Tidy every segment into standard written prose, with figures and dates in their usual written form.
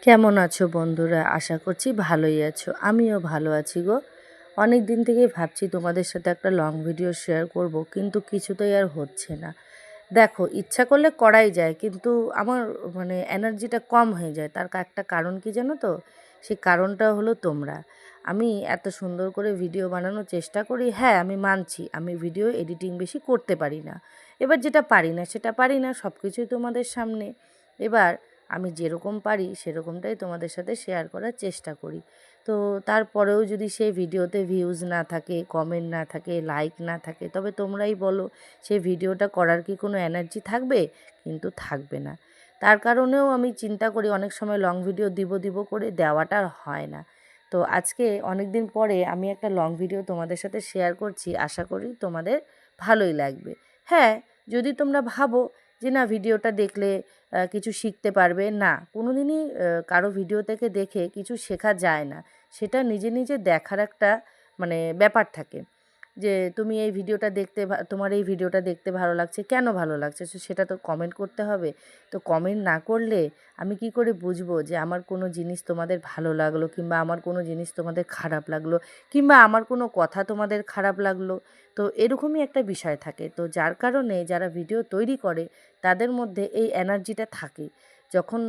কেমন আছো বন্ধুরা? আশা করছি ভালোই আছো। আমিও ভালো আছি গো। অনেক দিন থেকেই ভাবছি তোমাদের সাথে একটা লং ভিডিও শেয়ার করব, কিন্তু কিছুতেই আর হচ্ছে না। দেখো, ইচ্ছা করলে করাই যায়, কিন্তু আমার এনার্জিটা কম হয়ে যায়। তার একটা কারণ কি জানো তো? সেই কারণটা হলো তোমরা। আমি এত সুন্দর করে ভিডিও বানানোর চেষ্টা করি, হ্যাঁ আমি মানছি আমি ভিডিও এডিটিং বেশি করতে পারি না। এবার যেটা পারি না সেটা পারি না, সব কিছুই তোমাদের সামনে। এবার আমি যেরকম পারি সেরকমটাই তোমাদের সাথে শেয়ার করার চেষ্টা করি। তো তারপরেও যদি সেই ভিডিওতে ভিউজ না থাকে, কমেন্ট না থাকে, লাইক না থাকে, তবে তোমরাই বলো সেই ভিডিওটা করার কি কোনো এনার্জি থাকবে? কিন্তু থাকবে না। তার কারণেও আমি চিন্তা করি, অনেক সময় লং ভিডিও দিব দিব করে দেওয়াটা আর হয় না। তো আজকে অনেক দিন পরে আমি একটা লং ভিডিও তোমাদের সাথে শেয়ার করছি, আশা করি তোমাদের ভালোই লাগবে। হ্যাঁ, যদি তোমরা ভাবো যে না ভিডিওটা দেখলে কিছু শিখতে পারবে, না কোনো দিনই কারো ভিডিও থেকে দেখে কিছু শেখা যায় না। সেটা নিজে নিজে দেখার একটা ব্যাপার থাকে, যে তুমি এই ভিডিওটা দেখতে তোমার এই ভিডিওটা দেখতে ভালো লাগছে, কেন ভালো লাগছে সেটা তো কমেন্ট করতে হবে। তো কমেন্ট না করলে আমি কি করে বুঝবো যে আমার কোনো জিনিস তোমাদের ভালো লাগলো, কিংবা আমার কোনো জিনিস তোমাদের খারাপ লাগলো, কিংবা আমার কোনো কথা তোমাদের খারাপ লাগলো? তো এরকমই একটা বিষয় থাকে। তো যার কারণে যারা ভিডিও তৈরি করে তাদের মধ্যে এই এনার্জিটা থাকে। যখন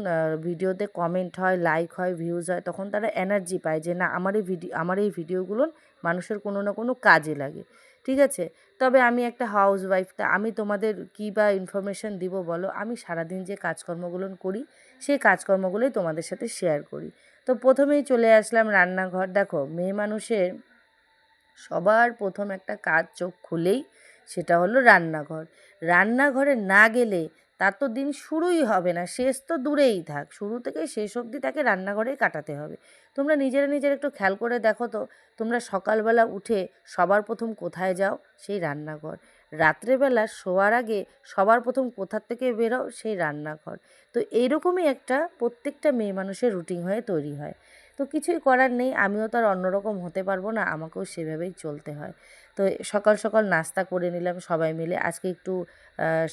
ভিডিওতে কমেন্ট হয়, লাইক হয়, ভিউজ হয়, তখন তারা এনার্জি পায় যে না আমার এই ভিডিওগুলো মানুষের কোনো না কোনো কাজে লাগে। ঠিক আছে? তবে আমি একটা হাউসওয়াইফ, তা আমি তোমাদের কী বা ইনফরমেশান দিব বলো? আমি সারাদিন যে কাজকর্মগুলো করি সেই কাজকর্মগুলোই তোমাদের সাথে শেয়ার করি। তো প্রথমেই চলে আসলাম রান্নাঘর। দেখো, মেয়ে মানুষের সবার প্রথম একটা কাজ চোখ খুলেই সেটা হলো রান্নাঘর। রান্নাঘরে না গেলে তার তো দিন শুরুই হবে না, শেষ তো দূরেই থাক, শুরু থেকে শেষ অবধি তাকে রান্নাঘরেই কাটাতে হবে। তোমরা নিজেরা নিজেরা একটু খেয়াল করে দেখো তো, তোমরা সকালবেলা উঠে সবার প্রথম কোথায় যাও? সেই রান্নাঘর। রাত্রেবেলা শোয়ার আগে সবার প্রথম কোথার থেকে বেরো? সেই রান্নাঘর। তো এইরকমই একটা প্রত্যেকটা মেয়ে মানুষের রুটিন হয়ে তৈরি হয়। তো কিছুই করার নেই, আমিও তো আর অন্যরকম হতে পারবো না, আমাকেও সেভাবেই চলতে হয়। তো সকাল সকাল নাস্তা করে নিলাম সবাই মিলে। আজকে একটু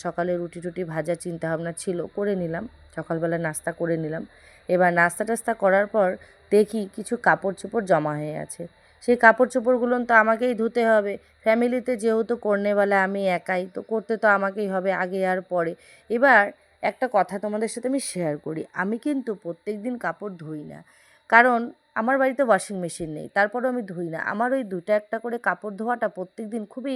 সকালে রুটি টুটি ভাজার চিন্তাভাবনা ছিল, করে নিলাম। সকালবেলা নাস্তা করে নিলাম। এবার নাস্তা টাস্তা করার পর দেখি কিছু কাপড় চোপড় জমা হয়ে আছে। সেই কাপড় চোপড়গুলো তো আমাকেই ধুতে হবে। ফ্যামিলিতে যেহেতু কর্নেওয়ালা আমি একাই, তো করতে তো আমাকেই হবে, আগে আর পরে। এবার একটা কথা তোমাদের সাথে আমি শেয়ার করি, আমি কিন্তু প্রত্যেক দিন কাপড় ধুই না। কারণ আমার বাড়িতে ওয়াশিং মেশিন নেই, তারপরেও আমি ধুই না। আমার ওই ২টা ১টা করে কাপড় ধোয়াটা প্রত্যেক দিন খুবই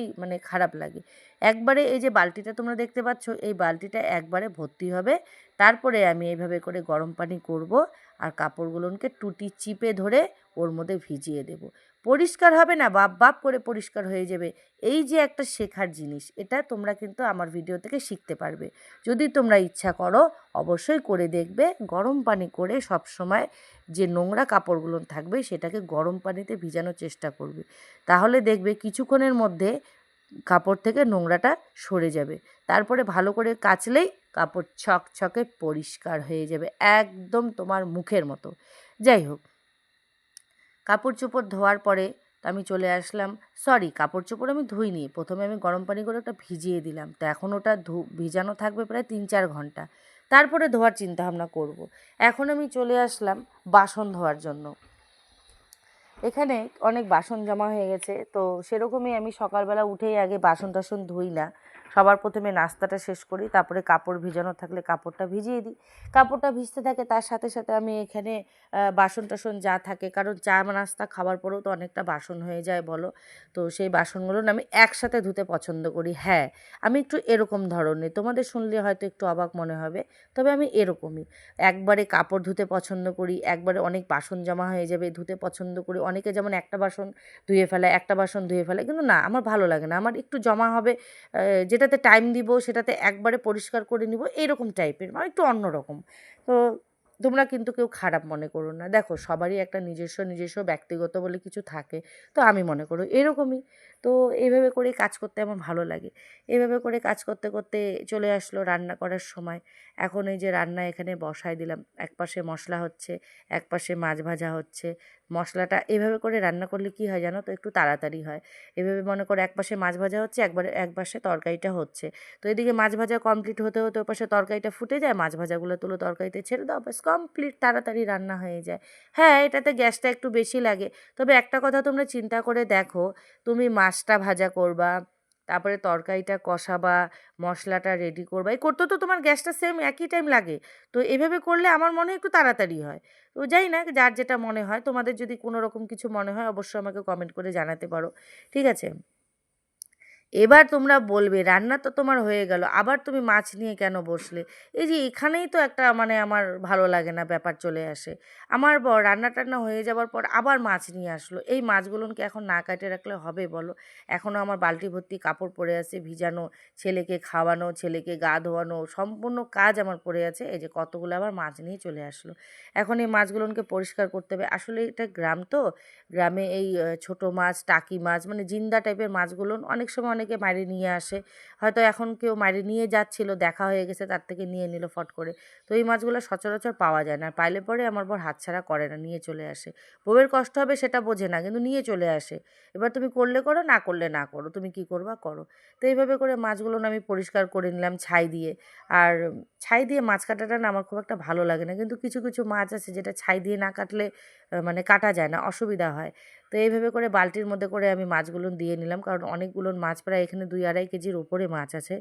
খারাপ লাগে। একবারে এই যে বালতিটা তোমরা দেখতে পাচ্ছ, এই বালতিটা একবারে ভর্তি হবে। তারপরে আমি এইভাবে করে গরম পানি করব, আর কাপড়গুলোকে টুটি চিপে ধরে ওর মধ্যে ভিজিয়ে দেব। পরিষ্কার হবে না, বাপ বাপ করে পরিষ্কার হয়ে যাবে। এই যে একটা শেখার জিনিস, এটা তোমরা কিন্তু আমার ভিডিও থেকে শিখতে পারবে। যদি তোমরা ইচ্ছা করো অবশ্যই করে দেখবে। গরম পানি করে সবসময় যে নোংরা কাপড়গুলো থাকবে সেটাকে গরম পানিতে ভিজানোর চেষ্টা করবে। তাহলে দেখবে কিছুক্ষণের মধ্যে কাপড় থেকে নোংরাটা সরে যাবে। তারপরে ভালো করে কাচলেই কাপড় ছকছকে পরিষ্কার হয়ে যাবে, একদম তোমার মুখের মতো। যাই হোক, কাপড় চোপড় ধোয়ার পরে আমি চলে আসলাম। সরি, কাপড় চোপড় আমি ধুইনি, প্রথমে আমি গরম পানি করে ওটা ভিজিয়ে দিলাম। তো এখন ওটা ভিজানো থাকবে প্রায় ৩-৪ ঘন্টা। তারপরে ধোয়ার চিন্তাভাবনা করব। এখন আমি চলে আসলাম বাসন ধোয়ার জন্য। এখানে অনেক বাসন জমা হয়ে গেছে, তো সেরকমই আমি সকালবেলা উঠেই আগে বাসন টাসন ধুই না। সবার প্রথমে নাস্তাটা শেষ করি, তারপরে কাপড় ভিজানো থাকলে কাপড়টা ভিজিয়ে দিই। কাপড়টা ভিজতে থাকে, তার সাথে সাথে আমি এখানে বাসন টাসন যা থাকে, কারণ চা নাস্তা খাওয়ার পরেও তো অনেকটা বাসন হয়ে যায় বলো। তো সেই বাসনগুলো না আমি একসাথে ধুতে পছন্দ করি। হ্যাঁ, আমি একটু এরকম ধরনের, তোমাদের শুনলে হয়তো একটু অবাক মনে হবে, তবে আমি এরকমই। একবারে কাপড় ধুতে পছন্দ করি, একবারে অনেক বাসন জমা হয়ে যাবে ধুতে পছন্দ করি। অনেকে যেমন একটা বাসন ধুয়ে ফেলে, একটা বাসন ধুয়ে ফেলে, কিন্তু না, আমার ভালো লাগে না। আমার একটু জমা হবে, যেটাতে টাইম দিব সেটাতে একবারে পরিষ্কার করে নিব, এরকম টাইপের, মানে একটু অন্যরকম। তো তোমরা কিন্তু কেউ খারাপ মনে করো না। দেখো, সবারই একটা নিজস্ব নিজস্ব ব্যক্তিগত বলে কিছু থাকে। তো আমি মনে করো এরকমই। তো এইভাবে করে কাজ করতে আমার ভালো লাগে। এভাবে করে কাজ করতে করতে চলে আসলো রান্না করার সময়। এখন এই যে রান্না এখানে বসায় দিলাম, এক পাশে মশলা হচ্ছে, এক পাশে মাছ ভাজা হচ্ছে। মশলাটা এভাবে করে রান্না করলে কী হয় জানো তো, একটু তাড়াতাড়ি হয়। এভাবে মনে করো এক পাশে মাছ ভাজা হচ্ছে, এক পাশে তরকারিটা হচ্ছে। তো এদিকে মাছ ভাজা কমপ্লিট হতে হতে ওপাশে তরকারিটা ফুটে যায়, মাছ ভাজাগুলো তুলো তরকারিতে ছেড়ে দাও, ব্যাস কমপ্লিট, তাড়াতাড়ি রান্না হয়ে যায়। হ্যাঁ, এটাতে গ্যাসটা একটু বেশি লাগে, তবে একটা কথা তোমরা চিন্তা করে দেখো, তুমি মাছটা ভাজা করবা, তারপরে তরকারিটা কষাবা, মশলাটা রেডি করবা, এই করতে তো তোমার গ্যাসটা সেম একই টাইম লাগে। তো এভাবে করলে আমার মনে হয় একটু তাড়াতাড়ি হয়। তো জানি না যার যেটা মনে হয়, তোমাদের যদি কোনো রকম কিছু মনে হয় অবশ্যই আমাকে কমেন্ট করে জানাতে পারো, ঠিক আছে? এবার তোমরা বলবে রান্না তো তোমার হয়ে গেল, আবার তুমি মাছ নিয়ে কেন বসলে? এই যে এখানেই তো একটা মানে আমার ভালো লাগে না ব্যাপার চলে আসে। আমার বর রান্না টান্না হয়ে যাওয়ার পর আবার মাছ নিয়ে আসলো। এই মাছগুলোকে এখন না কাটে রাখলে হবে বলো? এখনও আমার বালতি ভর্তি কাপড় পড়ে আছে ভিজানো, ছেলেকে খাওয়ানো, ছেলেকে গা ধোয়ানো, সম্পূর্ণ কাজ আমার পড়ে আছে। এই যে কতগুলো আবার মাছ নিয়ে চলে আসলো। এখন এই মাছগুলোকে পরিষ্কার করতে হবে। আসলে এটা গ্রাম তো, গ্রামে এই ছোটো মাছ, টাকি মাছ মানে জিন্দা টাইপের মাছগুলো অনেক সময় অনেকে মারি নিয়ে আসে। হয়তো এখন কেউ মারি নিয়ে যাচ্ছিল, দেখা হয়ে গেছে, তার থেকে নিয়ে নিল ফট করে। তো এই মাছগুলো সচরাচর পাওয়া যায় না। পাইলে পরে আমার বর হাতছাড়া করে না, নিয়ে চলে আসে। বউয়ের কষ্ট হবে সেটা বোঝে না, কিন্তু নিয়ে চলে আসে। এবার তুমি করলে করো, না করলে না করো, তুমি কি করবা করো। তো এইভাবে করে মাছগুলো আমি পরিষ্কার করে নিলাম ছাই দিয়ে। আর ছাই দিয়ে মাছ কাটাটা না আমার খুব একটা ভালো লাগে না, কিন্তু কিছু কিছু মাছ আছে যেটা ছাই দিয়ে না কাটলে মানে কাটা যায় না, অসুবিধা হয়। তো এইভাবে করে বালতির মধ্যে করে আমি মাছগুলো দিয়ে নিলাম, কারণ অনেকগুলো মাছ, প্রায় এখানে 2-2.5 কেজির ওপরে মাছ আছে।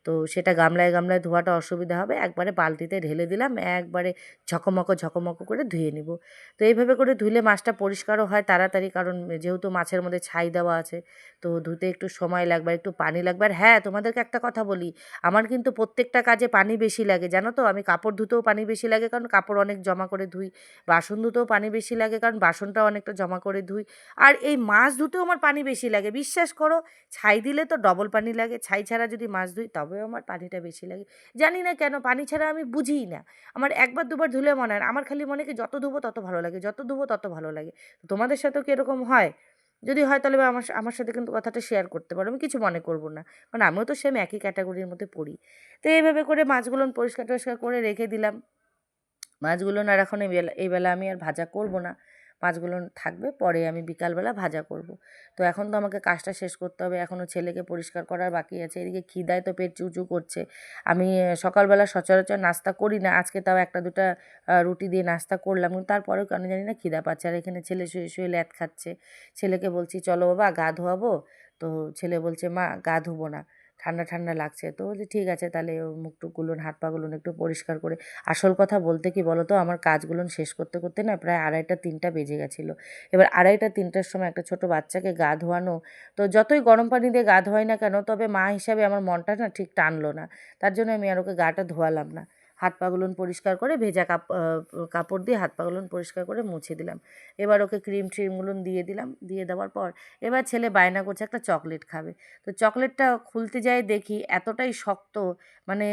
তো সেটা গামলায় গামলায় ধোয়াটা অসুবিধা হবে, একবারে বালতিতে ঢেলে দিলাম, একবারে ঝকমকো ঝকমকো করে ধুয়ে নিব। তো এইভাবে করে ধুলে মাছটা পরিষ্কারও হয় তাড়াতাড়ি, কারণ যেহেতু মাছের মধ্যে ছাই দেওয়া আছে, তো ধুতে একটু সময় লাগবে, একটু পানি লাগবে। আর হ্যাঁ, তোমাদেরকে একটা কথা বলি, আমার কিন্তু প্রত্যেকটা কাজে পানি বেশি লাগে জানো তো। আমি কাপড় ধুতেও পানি বেশি লাগে, কারণ কাপড় অনেক জমা করে ধুই। বাসন ধুতেও পানি বেশি লাগে, কারণ বাসনটাও অনেকটা জমা করে ধুই। আর এই মাছ ধুতেও আমার পানি বেশি লাগে, বিশ্বাস করো। ছাই দিলে তো ডবল পানি লাগে, ছাই ছাড়া যদি মাছ ধুই তবেও আমার পানিটা বেশি লাগে। জানি না কেন, পানি ছাড়া আমি বুঝিই না। আমার একবার দুবার ধুলে মনে হয় না, আমার খালি মনে হয় কি যত ধুবো তত ভালো লাগে, যত ধুবো তত ভালো লাগে। তো তোমাদের সাথেও কি এরকম হয়? যদি হয় তাহলে আমার আমার সাথে কিন্তু কথাটা শেয়ার করতে পারো, আমি কিছু মনে করব না, কারণ আমিও তো সেম একই ক্যাটাগরির মধ্যে পড়ি। তো এইভাবে করে মাছগুলো পরিষ্কার টরিষ্কার করে রেখে দিলাম। মাছগুলো আর এখন এই বেলা আমি আর ভাজা করব না। মাছগুলো থাকবে, পরে আমি বিকালবেলা ভাজা করব। তো এখন তো আমাকে কাজটা শেষ করতে হবে, এখনও ছেলেকে পরিষ্কার করার বাকি আছে। এদিকে খিদায় তো পেট চুচু করছে। আমি সকালবেলা সচরাচর নাস্তা করি না, আজকে তাও একটা দুটা রুটি দিয়ে নাস্তা করলাম, কিন্তু তারপরেও কেন জানি না খিদা পাচ্ছে। আর এখানে ছেলে শুয়ে শুয়ে ল্যাদ খাচ্ছে। ছেলেকে বলছি চলো বাবা গা ধোয়াবো, তো ছেলে বলছে মা গা ধুবো না, ঠান্ডা ঠান্ডা লাগছে। তো বলছি ঠিক আছে, তাহলে মুখ টুকগুলো হাত পাগুলো একটু পরিষ্কার করে। আসল কথা বলতে কি বলো তো, আমার কাজগুলো শেষ করতে করতে না প্রায় 2:30-3টা বেজে গেছিলো। এবার 2:30-3টার সময় একটা ছোটো বাচ্চাকে গা ধোয়ানো, তো যতই গরম পানি দিয়ে গা ধোয়াই না কেন, তবে মা হিসাবে আমার মনটা না ঠিক টানলো না। তার জন্য আমি আর ওকে গাটা ধোয়ালাম না। হাত পাগুলো পরিষ্কার করে ভেজা কাপড় দিয়ে হাত পাগুলো পরিষ্কার করে মুছে দিলাম। এবার ওকে ক্রিম ট্রিমগুলো দিয়ে দিলাম, দিয়ে দেওয়ার পর এবার ছেলে বায়না করছে একটা চকলেট খাবে। তো চকলেটটা খুলতে যাই দেখি এতটাই শক্ত, মানে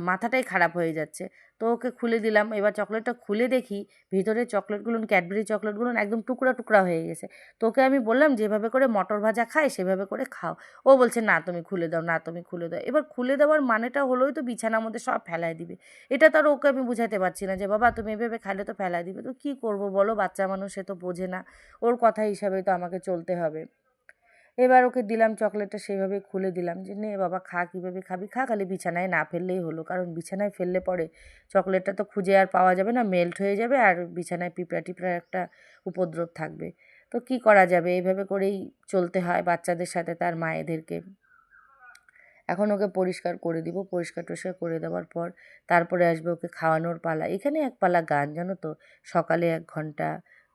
মাথাটাই খারাপ হয়ে যাচ্ছে। তো ওকে খুলে দিলাম। এবার চকলেটটা খুলে দেখি ভিতরে চকলেটগুলো, ক্যাডবেরি চকলেটগুলো একদম টুকরা টুকরা হয়ে গেছে। তো ওকে আমি বললাম যেভাবে করে মটর ভাজা খায় সেভাবে করে খাও। ও বলছে না তুমি খুলে দাও, না তুমি খুলে দাও। এবার খুলে দেওয়ার মানেটা হলোই তো বিছানার মধ্যে সব ফেলায় দিবে। এটা তো আর ওকে আমি বুঝাতে পারছি না যে বাবা তুমি এভাবে খাইলে তো ফেলায় দিবে। তো কী করব বলো, বাচ্চা মানুষ, সে তো বোঝে না। ওর কথা হিসাবেই তো আমাকে চলতে হবে। এবার ওকে দিলাম চকলেটটা, সেভাবে খুলে দিলাম যে নে বাবা খা, কীভাবে খাবি খা, খালি বিছানায় না ফেললেই হলো। কারণ বিছানায় ফেললে পরে চকলেটটা তো খুঁজে আর পাওয়া যাবে না, মেল্ট হয়ে যাবে, আর বিছানায় পিঁপড়া টিপড়ার একটা উপদ্রব থাকবে। তো কী করা যাবে, এইভাবে করেই চলতে হয় বাচ্চাদের সাথে তার মায়েদেরকে। এখন ওকে পরিষ্কার করে দিব, পরিষ্কার টরিষ্কার করে দেওয়ার পর তারপরে আসবে ওকে খাওয়ানোর পালা। এখানে এক পালা গান জানো তো, সকালে 1 ঘন্টা,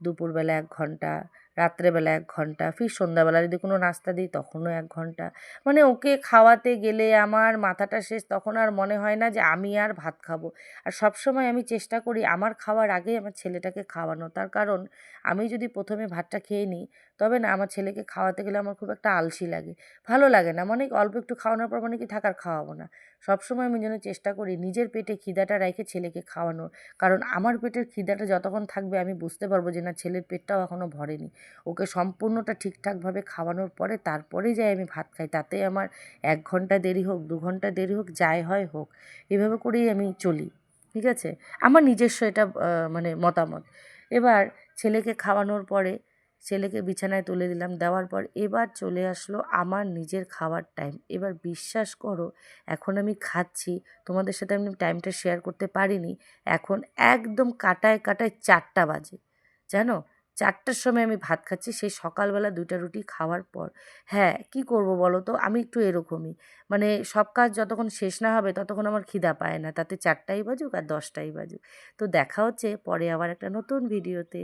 দুপুরবেলা 1 ঘন্টা, রাত্রেবেলা 1 ঘন্টা, ফির সন্ধ্যাবেলা যদি কোনো নাস্তা দিই তখনও 1 ঘন্টা। মানে ওকে খাওয়াতে গেলে আমার মাথাটা শেষ, তখন আর মনে হয় না যে আমি আর ভাত খাবো। আর সবসময় আমি চেষ্টা করি আমার খাওয়ার আগেই আমার ছেলেটাকে খাওয়ানো, তার কারণ আমি যদি প্রথমে ভাতটা খেয়ে নিই, তবে না আমার ছেলেকে খাওয়াতে গেলে আমার খুব একটা আলসি লাগে, ভালো লাগে না। মানে অল্প একটু খাওয়ানোর পর মানে কি থাকার খাওয়াবো না। সবসময় আমি যেন চেষ্টা করি নিজের পেটে খিদাটা রেখে ছেলেকে খাওয়ানোর, কারণ আমার পেটের খিদাটা যতক্ষণ থাকবে আমি বুঝতে পারবো যে না ছেলের পেটটাও এখনও ভরেনি। ওকে সম্পূর্ণটা ঠিকঠাকভাবে খাওয়ানোর পরে তারপরেই যাই আমি ভাত খাই, তাতে আমার 1 ঘন্টা দেরি হোক, 2 ঘন্টা দেরি হোক, যাই হয় হোক, এভাবে করেই আমি চলি, ঠিক আছে? আমার নিজস্ব এটা মানে মতামত। এবার ছেলেকে খাওয়ানোর পরে ছেলেকে বিছানায় তুলে দিলাম, দেওয়ার পর এবার চলে আসলো আমার নিজের খাওয়ার টাইম। এবার বিশ্বাস করো, এখন আমি খাচ্ছি, তোমাদের সাথে আমি টাইমটা শেয়ার করতে পারিনি। এখন একদম কাঁটায় কাঁটায় 4টা বাজে, জানো? 4টার সময় আমি ভাত খাচ্ছি, সেই সকালবেলা 2টা রুটি খাওয়ার পর। হ্যাঁ, কী করব বলো তো? আমি একটু এরকমই। মানে সব কাজ যতক্ষণ শেষ না হবে ততক্ষণ আমার খিদা পায় না। তাতে 4টাই বাজুক আর 10টাই বাজুক। তো দেখা হচ্ছে পরে আবার একটা নতুন ভিডিওতে।